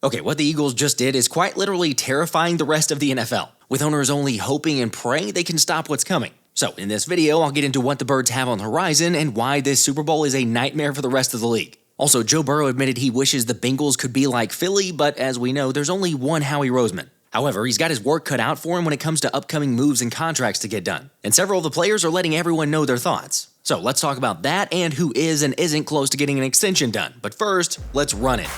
Okay, what the Eagles just did is quite literally terrifying the rest of the NFL, with owners only hoping and praying they can stop what's coming. So, in this video, I'll get into what the Birds have on the horizon and why this Super Bowl is a nightmare for the rest of the league. Also, Joe Burrow admitted he wishes the Bengals could be like Philly, but as we know, there's only one Howie Roseman. However, he's got his work cut out for him when it comes to upcoming moves and contracts to get done, and several of the players are letting everyone know their thoughts. So, let's talk about that and who is and isn't close to getting an extension done. But first, let's run it.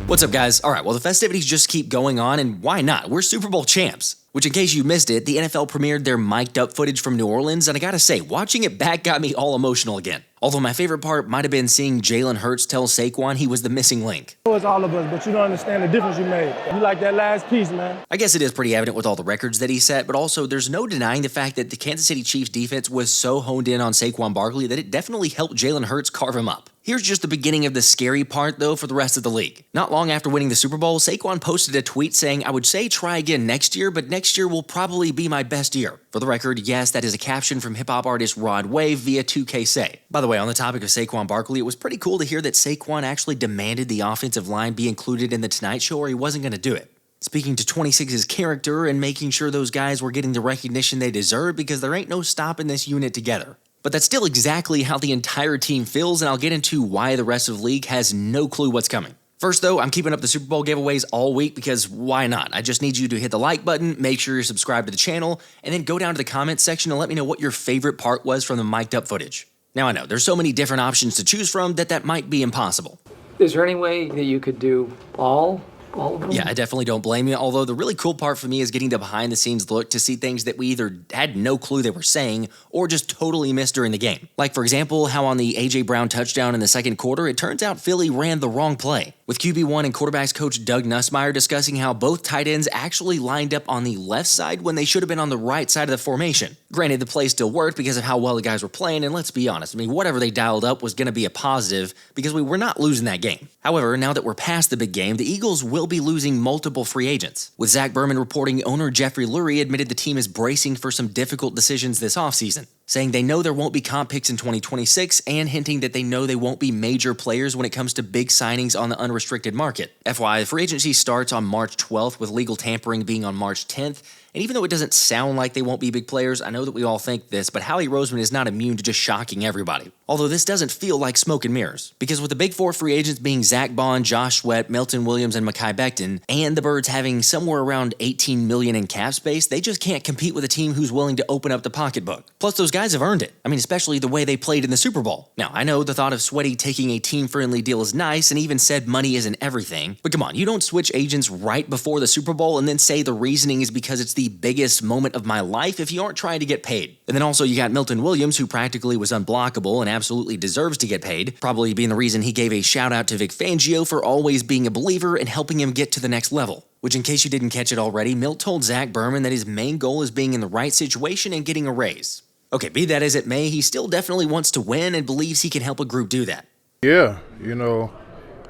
What's up, guys? Alright, well, the festivities just keep going on, and why not? We're Super Bowl champs. Which, in case you missed it, the NFL premiered their mic'd up footage from New Orleans, and I gotta say, watching it back got me all emotional again. Although my favorite part might have been seeing Jalen Hurts tell Saquon he was the missing link. It's all of us, but you don't understand the difference you made. You like that last piece, man. I guess it is pretty evident with all the records that he set, but also there's no denying the fact that the Kansas City Chiefs defense was so honed in on Saquon Barkley that it definitely helped Jalen Hurts carve him up. Here's just the beginning of the scary part, though, for the rest of the league. Not long after winning the Super Bowl, Saquon posted a tweet saying, "I would say try again next year, but next year will probably be my best year." For the record, yes, that is a caption from hip-hop artist Rod Wave via 2K Say. By the way, on the topic of Saquon Barkley, it was pretty cool to hear that Saquon actually demanded the offensive line be included in the Tonight Show or he wasn't going to do it. Speaking to 26's character and making sure those guys were getting the recognition they deserve because there ain't no stopping this unit together. But that's still exactly how the entire team feels, and I'll get into why the rest of the league has no clue what's coming. First, though, I'm keeping up the Super Bowl giveaways all week because why not? I just need you to hit the like button, make sure you're subscribed to the channel, and then go down to the comments section and let me know what your favorite part was from the mic'd up footage. Now, I know there's so many different options to choose from that might be impossible. Is there any way that you could do all of them? Yeah, I definitely don't blame you, although the really cool part for me is getting the behind-the-scenes look to see things that we either had no clue they were saying or just totally missed during the game. Like, for example, how on the A.J. Brown touchdown in the second quarter, it turns out Philly ran the wrong play, with QB1 and quarterbacks coach Doug Nussmeier discussing how both tight ends actually lined up on the left side when they should have been on the right side of the formation. Granted, the play still worked because of how well the guys were playing, and let's be honest, whatever they dialed up was going to be a positive because we were not losing that game. However, now that we're past the big game, the Eagles will be losing multiple free agents, with Zack Baun reporting owner Jeffrey Lurie admitted the team is bracing for some difficult decisions this offseason, saying they know there won't be comp picks in 2026 and hinting that they know they won't be major players when it comes to big signings on the unrestricted market. FYI, the free agency starts on March 12th with legal tampering being on March 10th, and even though it doesn't sound like they won't be big players, I know that we all think this, but Howie Roseman is not immune to just shocking everybody. Although this doesn't feel like smoke and mirrors, because with the big four free agents being Zack Baun, Josh Sweat, Milton Williams, and Mekhi Becton, and the Birds having somewhere around $18 million in cap space, they just can't compete with a team who's willing to open up the pocketbook. Plus, those guys have earned it. Especially the way they played in the Super Bowl. Now, I know the thought of Sweaty taking a team-friendly deal is nice and even said money isn't everything, but come on, you don't switch agents right before the Super Bowl and then say the reasoning is because it's the biggest moment of my life if you aren't trying to get paid. And then also you got Milton Williams, who practically was unblockable and absolutely deserves to get paid, probably being the reason he gave a shout-out to Vic Fangio for always being a believer and helping him get to the next level. Which, in case you didn't catch it already, Milt told Zack Baun that his main goal is being in the right situation and getting a raise. Okay, be that as it may, he still definitely wants to win and believes he can help a group do that. Yeah,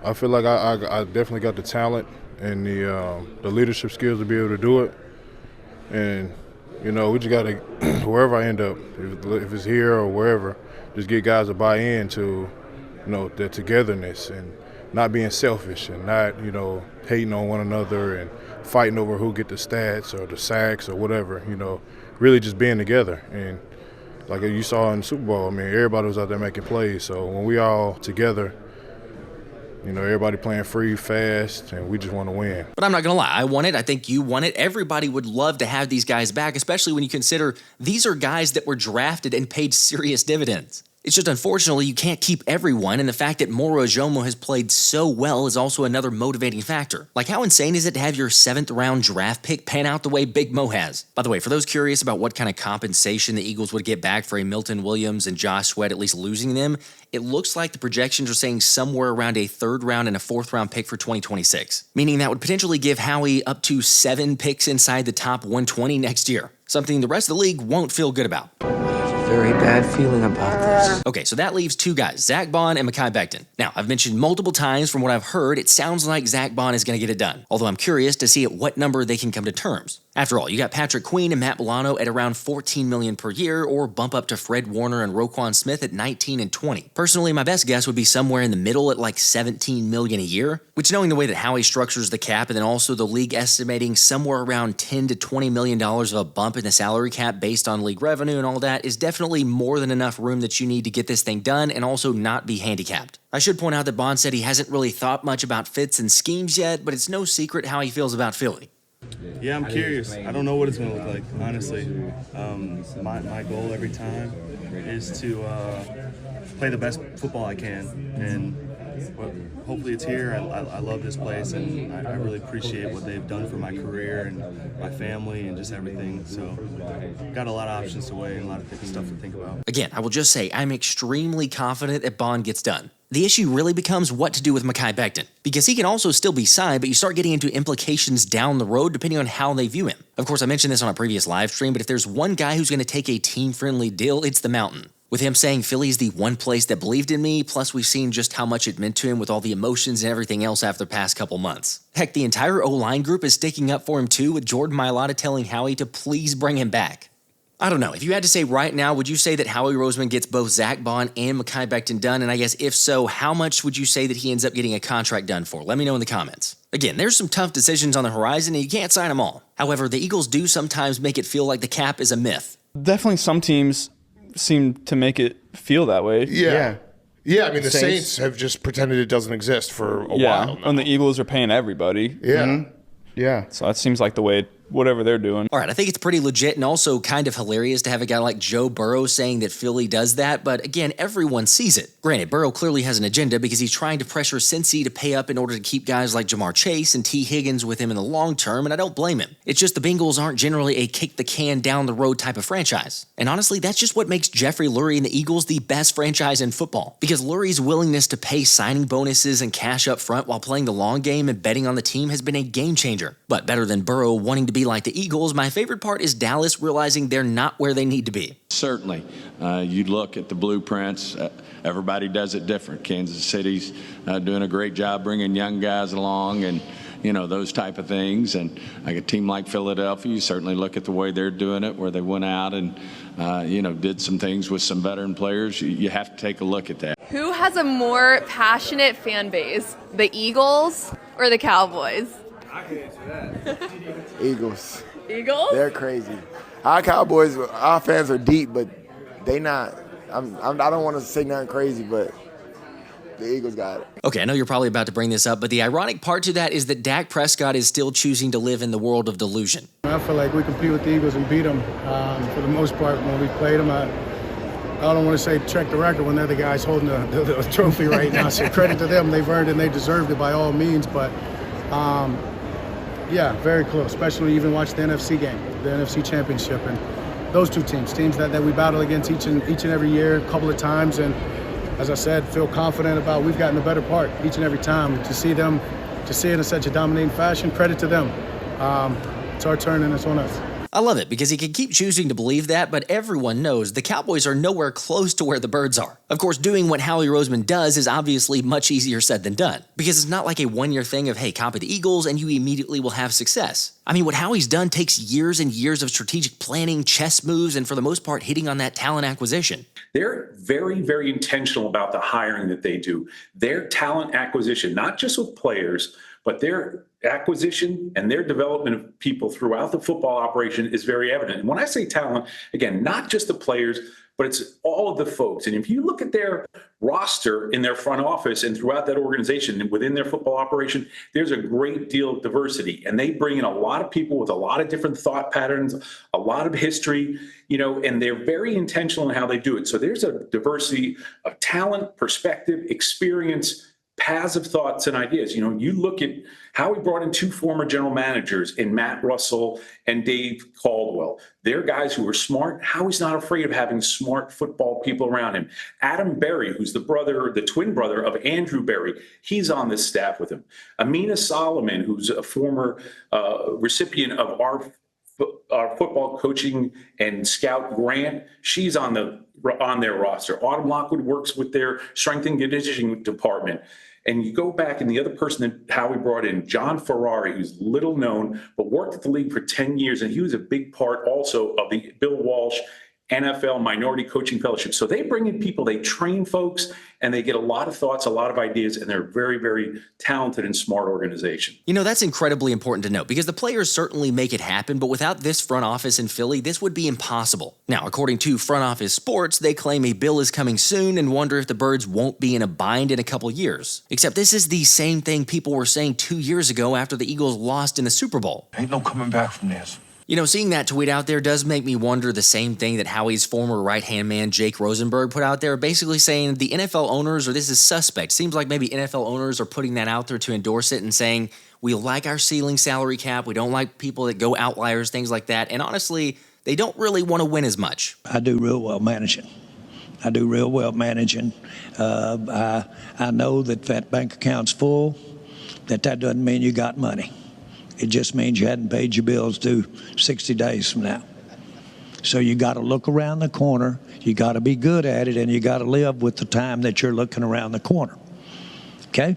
I feel like I definitely got the talent and the leadership skills to be able to do it. And, we just got to, wherever I end up, if it's here or wherever, just get guys to buy in to, their togetherness and not being selfish and not, hating on one another and fighting over who get the stats or the sacks or whatever, really just being together. And like you saw in the Super Bowl, everybody was out there making plays. So when we all together, everybody playing free, fast, and we just want to win. But I'm not going to lie, I want it. I think you want it. Everybody would love to have these guys back, especially when you consider these are guys that were drafted and paid serious dividends. It's just unfortunately you can't keep everyone, and the fact that Moro Ojomo has played so well is also another motivating factor. Like, how insane is it to have your 7th round draft pick pan out the way Big Mo has? By the way, for those curious about what kind of compensation the Eagles would get back for a Milton Williams and Josh Sweat at least losing them, it looks like the projections are saying somewhere around a 3rd round and a 4th round pick for 2026, meaning that would potentially give Howie up to 7 picks inside the top 120 next year, something the rest of the league won't feel good about. Very bad feeling about this. Okay, so that leaves 2 guys, Zack Baun and Mekhi Becton. Now, I've mentioned multiple times from what I've heard, it sounds like Zack Baun is going to get it done, although I'm curious to see at what number they can come to terms. After all, you got Patrick Queen and Matt Milano at around $14 million per year, or bump up to Fred Warner and Roquan Smith at 19 and 20. Personally, my best guess would be somewhere in the middle at like $17 million a year, which, knowing the way that Howie structures the cap and then also the league estimating somewhere around $10 to $20 million of a bump in the salary cap based on league revenue and all that, is definitely more than enough room that you need to get this thing done and also not be handicapped. I should point out that Baun said he hasn't really thought much about fits and schemes yet, but it's no secret how he feels about Philly. Yeah, I'm curious. I don't know what it's going to look like, honestly. My goal every time is to play the best football I can, and hopefully it's here. I love this place, and I really appreciate what they've done for my career and my family and just everything. So got a lot of options to weigh and a lot of different stuff to think about. Again, I will just say I'm extremely confident that Baun gets done. The issue really becomes what to do with Mekhi Becton, because he can also still be signed, but you start getting into implications down the road depending on how they view him. Of course, I mentioned this on a previous live stream, but if there's one guy who's going to take a team-friendly deal, it's the Mountain. With him saying Philly is the one place that believed in me, plus we've seen just how much it meant to him with all the emotions and everything else after the past couple months. Heck, the entire O-line group is sticking up for him too, with Jordan Mailata telling Howie to please bring him back. I don't know. If you had to say right now, would you say that Howie Roseman gets both Zack Baun and Mekhi Becton done? And I guess if so, how much would you say that he ends up getting a contract done for? Let me know in the comments. Again, there's some tough decisions on the horizon and you can't sign them all. However, the Eagles do sometimes make it feel like the cap is a myth. Definitely some teams seem to make it feel that way. Yeah, I mean, the Saints have just pretended it doesn't exist for a while now. And the Eagles are paying everybody. Yeah. Mm-hmm. Yeah. So that seems like the way, whatever they're doing. All right, I think it's pretty legit and also kind of hilarious to have a guy like Joe Burrow saying that Philly does that, but again, everyone sees it. Granted, Burrow clearly has an agenda because he's trying to pressure Cincy to pay up in order to keep guys like Jamar Chase and T. Higgins with him in the long term, and I don't blame him. It's just the Bengals aren't generally a kick-the-can-down-the-road type of franchise. And honestly, that's just what makes Jeffrey Lurie and the Eagles the best franchise in football, because Lurie's willingness to pay signing bonuses and cash up front while playing the long game and betting on the team has been a game changer. But better than Burrow wanting to be like the Eagles, my favorite part is Dallas realizing they're not where they need to be. Certainly. You look at the blueprints, everybody does it different. Kansas City's doing a great job bringing young guys along and, you know, those type of things. And like a team like Philadelphia, you certainly look at the way they're doing it, where they went out and, did some things with some veteran players. You have to take a look at that. Who has a more passionate fan base, the Eagles or the Cowboys? I can answer that. Eagles. Eagles? They're crazy. Our Cowboys, our fans are deep, but they not. I don't want to say nothing crazy, but the Eagles got it. Okay, I know you're probably about to bring this up, but the ironic part to that is that Dak Prescott is still choosing to live in the world of delusion. I feel like we compete with the Eagles and beat them for the most part when we played them. I don't want to say check the record when they're the guys holding the trophy right now. So credit to them. They've earned it and they deserved it by all means, but yeah, very close, especially even watch the NFC game, the NFC Championship, and those two teams that we battle against each and every year, a couple of times, and as I said, feel confident about we've gotten the better part each and every time. To see it in such a dominating fashion, credit to them. It's our turn and it's on us. I love it because he can keep choosing to believe that, but everyone knows the Cowboys are nowhere close to where the Birds are. Of course, doing what Howie Roseman does is obviously much easier said than done, because it's not like a one-year thing of, hey, copy the Eagles and you immediately will have success. I mean, what Howie's done takes years and years of strategic planning, chess moves, and for the most part, hitting on that talent acquisition. They're very, very intentional about the hiring that they do. Their talent acquisition, not just with players, but their acquisition and their development of people throughout the football operation is very evident. And when I say talent, again, not just the players, but it's all of the folks. And if you look at their roster in their front office and throughout that organization and within their football operation, there's a great deal of diversity. And they bring in a lot of people with a lot of different thought patterns, a lot of history, and they're very intentional in how they do it. So there's a diversity of talent, perspective, experience, paths of thoughts and ideas. You look at how he brought in two former general managers in Matt Russell and Dave Caldwell. They're guys who are smart. Howie's not afraid of having smart football people around him. Adam Berry, who's the twin brother of Andrew Berry, he's on this staff with him. Amina Solomon, who's a former recipient of our football coaching and scout grant, she's on their roster. Autumn Lockwood works with their strength and conditioning department. And you go back, and the other person that Howie brought in, John Ferrari, who's little known, but worked at the league for 10 years, and he was a big part also of the Bill Walsh NFL Minority Coaching Fellowship. So they bring in people, they train folks, and they get a lot of thoughts, a lot of ideas, and they're a very, very talented and smart organization. You know, that's incredibly important to note because the players certainly make it happen, but without this front office in Philly, this would be impossible. Now, according to Front Office Sports, they claim a bill is coming soon and wonder if the Birds won't be in a bind in a couple years. Except this is the same thing people were saying 2 years ago after the Eagles lost in the Super Bowl. Ain't no coming back from this. You know, seeing that tweet out there does make me wonder the same thing that Howie's former right-hand man Jake Rosenberg put out there, basically saying the NFL owners, or this is suspect. Seems like maybe NFL owners are putting that out there to endorse it and saying, we like our ceiling salary cap, we don't like people that go outliers, things like that. And honestly, they don't really want to win as much. I do real well managing. I know that bank account's full, that doesn't mean you got money. It just means you hadn't paid your bills due 60 days from now. So you got to look around the corner, you got to be good at it, and you got to live with the time that you're looking around the corner. Okay?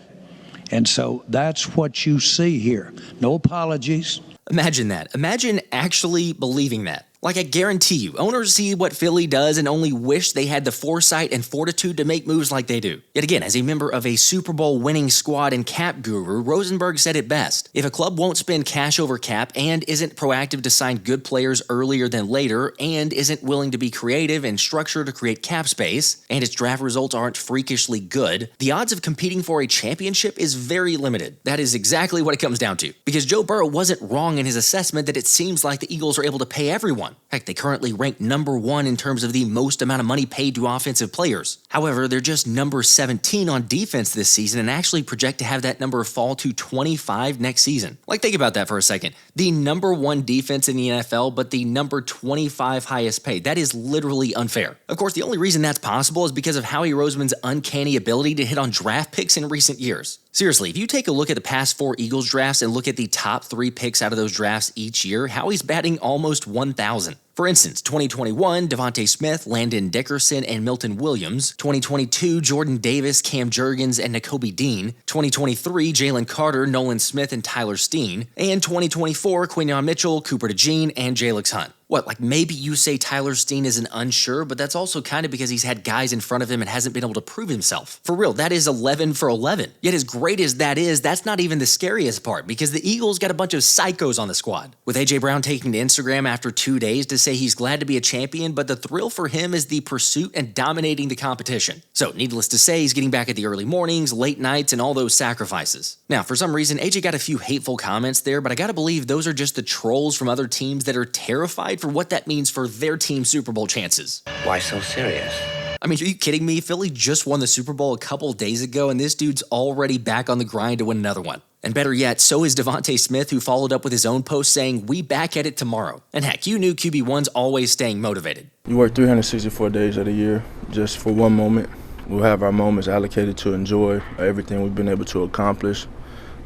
And so that's what you see here. No apologies. Imagine that. Imagine actually believing that. Like, I guarantee you, owners see what Philly does and only wish they had the foresight and fortitude to make moves like they do. Yet again, as a member of a Super Bowl winning squad and cap guru, Rosenberg said it best. If a club won't spend cash over cap and isn't proactive to sign good players earlier than later and isn't willing to be creative and structured to create cap space, and its draft results aren't freakishly good, the odds of competing for a championship is very limited. That is exactly what it comes down to. Because Joe Burrow wasn't wrong in his assessment that it seems like the Eagles are able to pay everyone. Heck, they currently rank number 1 in terms of the most amount of money paid to offensive players. However, they're just number 17 on defense this season and actually project to have that number fall to 25 next season. Like, think about that for a second. The number 1 defense in the NFL, but the number 25 highest paid. That is literally unfair. Of course, the only reason that's possible is because of Howie Roseman's uncanny ability to hit on draft picks in recent years. Seriously, if you take a look at the past 4 Eagles drafts and look at the top 3 picks out of those drafts each year, Howie's batting almost 1,000. For instance, 2021, DeVonta Smith, Landon Dickerson, and Milton Williams. 2022, Jordan Davis, Cam Jurgens, and Nakobe Dean. 2023, Jalen Carter, Nolan Smith, and Tyler Steen. And 2024, Quinyon Mitchell, Cooper DeJean, and Jalix Hunt. What, like maybe you say Tyler Steen is an unsure, but that's also kind of because he's had guys in front of him and hasn't been able to prove himself. For real, that is 11 for 11. Yet as great as that is, that's not even the scariest part because the Eagles got a bunch of psychos on the squad. With A.J. Brown taking to Instagram after 2 days to say he's glad to be a champion, but the thrill for him is the pursuit and dominating the competition. So needless to say, he's getting back at the early mornings, late nights, and all those sacrifices. Now, for some reason, A.J. got a few hateful comments there, but I gotta believe those are just the trolls from other teams that are terrified for what that means for their team's Super Bowl chances. Why so serious? I mean, are you kidding me? Philly just won the Super Bowl a couple days ago, and this dude's already back on the grind to win another one. And better yet, so is DeVonta Smith, who followed up with his own post saying, "We back at it tomorrow." And heck, you knew QB1's always staying motivated. You work 364 days of the year just for one moment. We'll have our moments allocated to enjoy everything we've been able to accomplish,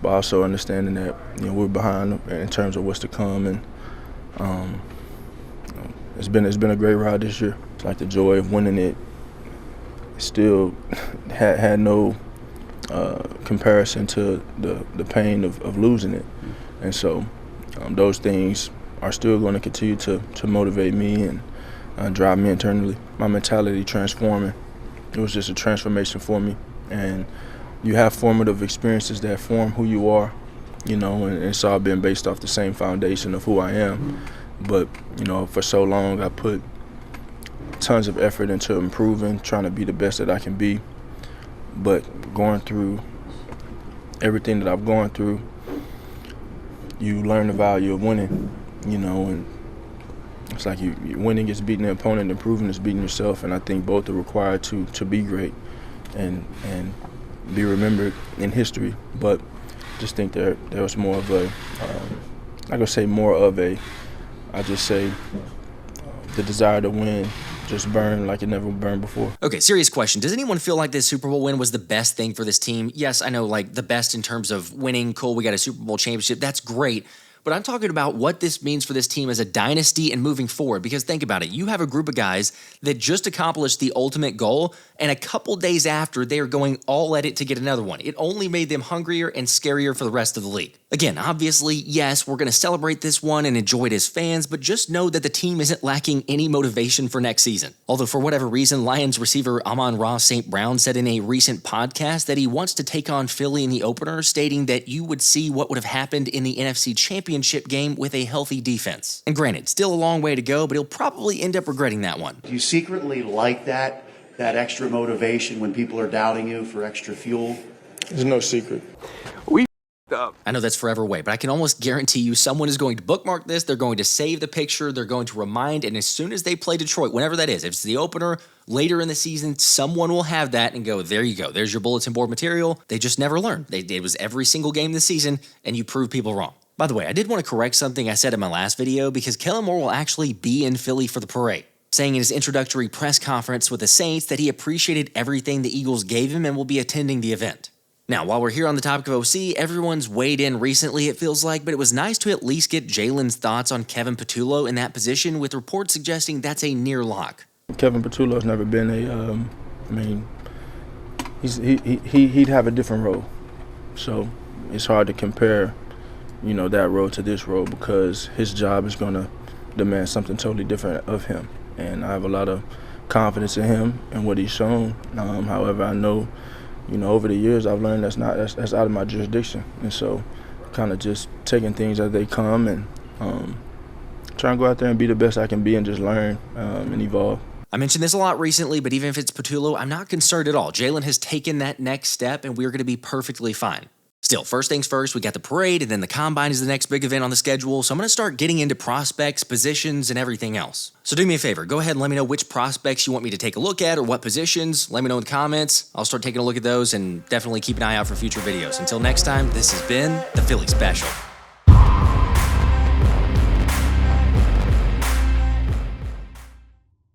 but also understanding that we're behind in terms of what's to come. And it's been a great ride this year. It's like the joy of winning it still had no comparison to the pain of losing it. And so those things are still going to continue to motivate me and drive me internally. My mentality transforming. It was just a transformation for me. And you have formative experiences that form who you are, and it's all been based off the same foundation of who I am. But, for so long I put tons of effort into improving, trying to be the best that I can be. But going through everything that I've gone through, you learn the value of winning, and it's like winning is beating the opponent, improving is beating yourself, and I think both are required to be great and be remembered in history. But just think there was more of a, I just say the desire to win just burned like it never burned before. Okay, serious question. Does anyone feel like this Super Bowl win was the best thing for this team? Yes, I know, like the best in terms of winning. Cool, we got a Super Bowl championship. That's great. but I'm talking about what this means for this team as a dynasty and moving forward. Because think about it, you have a group of guys that just accomplished the ultimate goal, and a couple days after, they are going all at it to get another one. It only made them hungrier and scarier for the rest of the league. Again, obviously, yes, we're going to celebrate this one and enjoy it as fans, but just know that the team isn't lacking any motivation for next season. Although for whatever reason, Lions receiver Amon-Ra St. Brown said in a recent podcast that he wants to take on Philly in the opener, stating that you would see what would have happened in the NFC Championship game with a healthy defense. And granted, still a long way to go, but he'll probably end up regretting that one. Do you secretly like that extra motivation when people are doubting you for extra fuel? There's no secret. I know that's forever away, but I can almost guarantee you someone is going to bookmark this, they're going to save the picture, they're going to remind, and as soon as they play Detroit, whenever that is, if it's the opener, later in the season, someone will have that and go, there you go, there's your bulletin board material. They just never learned. It was every single game this season, and you prove people wrong. By the way, I did want to correct something I said in my last video, because Kellen will actually be in Philly for the parade, saying in his introductory press conference with the Saints that he appreciated everything the Eagles gave him and will be attending the event. Now, while we're here on the topic of OC, everyone's weighed in recently, it feels like, but it was nice to at least get Jalen's thoughts on Kevin Patullo in that position, with reports suggesting that's a near lock. Kevin Patullo has never been he'd have a different role. So it's hard to compare, that role to this role, because his job is going to demand something totally different of him. And I have a lot of confidence in him and what he's shown. However, I know, over the years, I've learned that's out of my jurisdiction. And so kind of just taking things as they come and trying to go out there and be the best I can be and just learn and evolve. I mentioned this a lot recently, but even if it's Patullo, I'm not concerned at all. Jalen has taken that next step, and we're going to be perfectly fine. Still, first things first, we got the parade, and then the combine is the next big event on the schedule, so I'm going to start getting into prospects, positions, and everything else. So do me a favor, go ahead and let me know which prospects you want me to take a look at or what positions. Let me know in the comments. I'll start taking a look at those and definitely keep an eye out for future videos. Until next time, this has been the Philly Special.